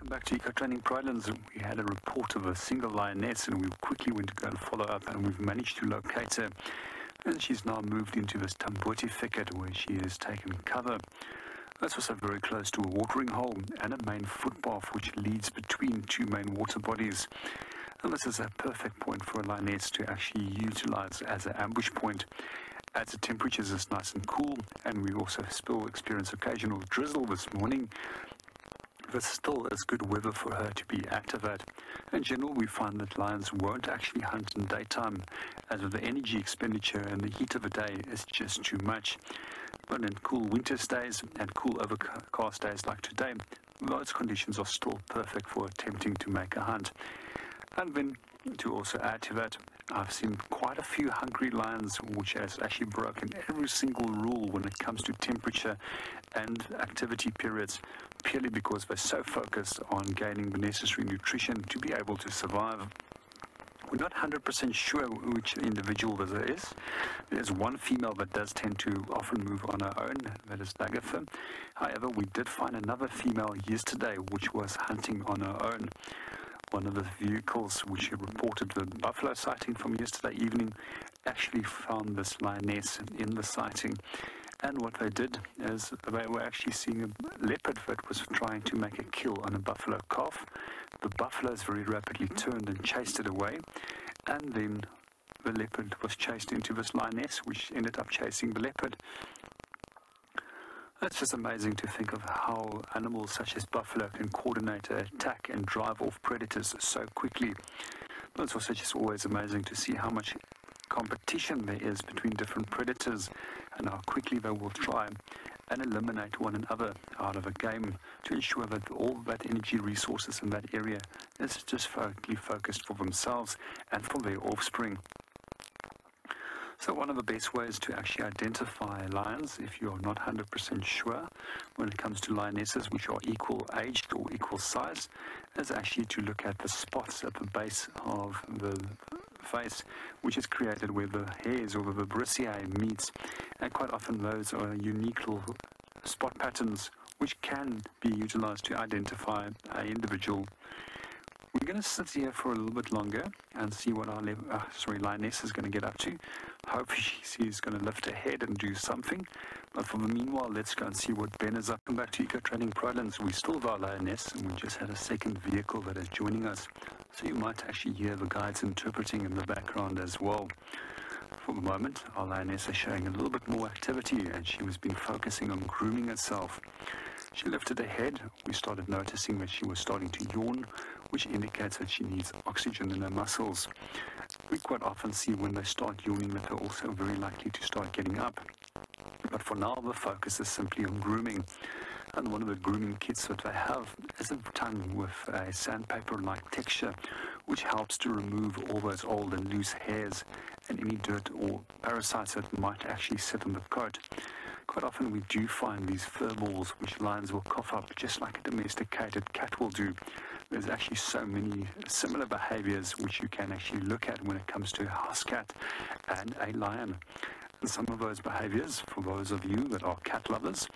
Welcome back to Eco Training Pridelands. We had a report of a single lioness and we quickly went to go and follow up, and we've managed to locate her. And she's now moved into this Tamboti thicket where she has taken cover. That's also very close to a watering hole and a main footpath which leads between two main water bodies. And this is a perfect point for a lioness to actually utilize as an ambush point. As the temperatures is nice and cool, and we also still experience occasional drizzle this morning, but still it's good weather for her to be active at. In general, we find that lions won't actually hunt in daytime, as with the energy expenditure and the heat of the day is just too much. But in cool winter days and cool overcast days like today, those conditions are still perfect for attempting to make a hunt. And then, to also add to that, I've seen quite a few hungry lions which has actually broken every single rule when it comes to temperature and activity periods, purely because they're so focused on gaining the necessary nutrition to be able to survive. We're not 100% sure which individual this is. There's one female that does tend to often move on her own, that is Lagertha. However, we did find another female yesterday which was hunting on her own. One of the vehicles which reported the buffalo sighting from yesterday evening actually found this lioness in the sighting. And what they did is they were actually seeing a leopard that was trying to make a kill on a buffalo calf. The buffaloes very rapidly turned and chased it away, and then the leopard was chased into this lioness, which ended up chasing the leopard. It's just amazing to think of how animals such as buffalo can coordinate an attack and drive off predators so quickly. But it's also just always amazing to see how much competition there is between different predators and how quickly they will try and eliminate one another out of a game to ensure that all that energy resources in that area is just focused for themselves and for their offspring. So one of the best ways to actually identify lions, if you're not 100% sure when it comes to lionesses which are equal aged or equal size, is actually to look at the spots at the base of the face, which is created where the hairs or the brissae meets. And quite often those are unique little spot patterns which can be utilized to identify an individual. We're going to sit here for a little bit longer and see what our lioness is going to get up to. Hopefully she's going to lift her head and do something. But for the meanwhile, let's go and see what Ben is up. Welcome back to Eco Training Pridelands. We still have our lioness, and we just had a second vehicle that is joining us. So you might actually hear the guides interpreting in the background as well. For the moment, our lioness is showing a little bit more activity, and she has been focusing on grooming herself. She lifted her head. We started noticing that she was starting to yawn, which indicates that she needs oxygen in her muscles. We quite often see when they start yawning that they're also very likely to start getting up. But for now, the focus is simply on grooming. And one of the grooming kits that they have is a tongue with a sandpaper-like texture, which helps to remove all those old and loose hairs and any dirt or parasites that might actually sit on the coat. Quite often we do find these fur balls which lions will cough up just like a domesticated cat will do. There's actually so many similar behaviors which you can actually look at when it comes to a house cat and a lion. And some of those behaviors, for those of you that are cat lovers,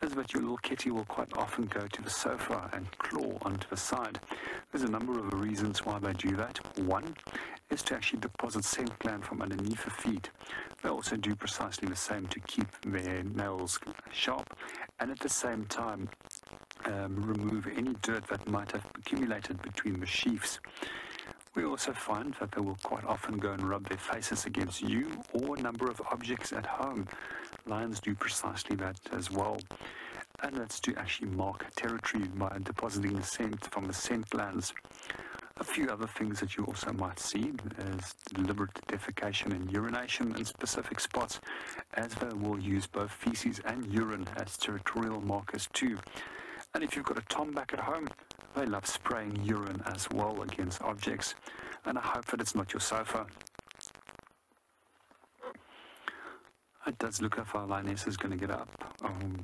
is that your little kitty will quite often go to the sofa and claw onto the side. There's a number of reasons why they do that. One is to actually deposit scent gland from underneath the feet. They also do precisely the same to keep their nails sharp, and at the same time remove any dirt that might have accumulated between the sheaths. We also find that they will quite often go and rub their faces against you or a number of objects at home. Lions do precisely that as well. And that's to actually mark territory by depositing the scent from the scent glands. A few other things that you also might see is deliberate defecation and urination in specific spots, as they will use both feces and urine as territorial markers too. And if you've got a tomback at home, they love spraying urine as well against objects. And I hope that it's not your sofa. It does look like our lioness is going to get up,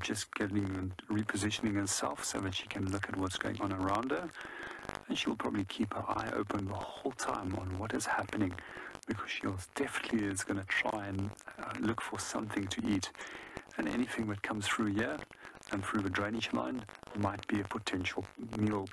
just getting and repositioning herself so that she can look at what's going on around her. And she'll probably keep her eye open the whole time on what is happening, because she definitely is going to try and look for something to eat. And anything that comes through here and through the drainage line might be a potential meal.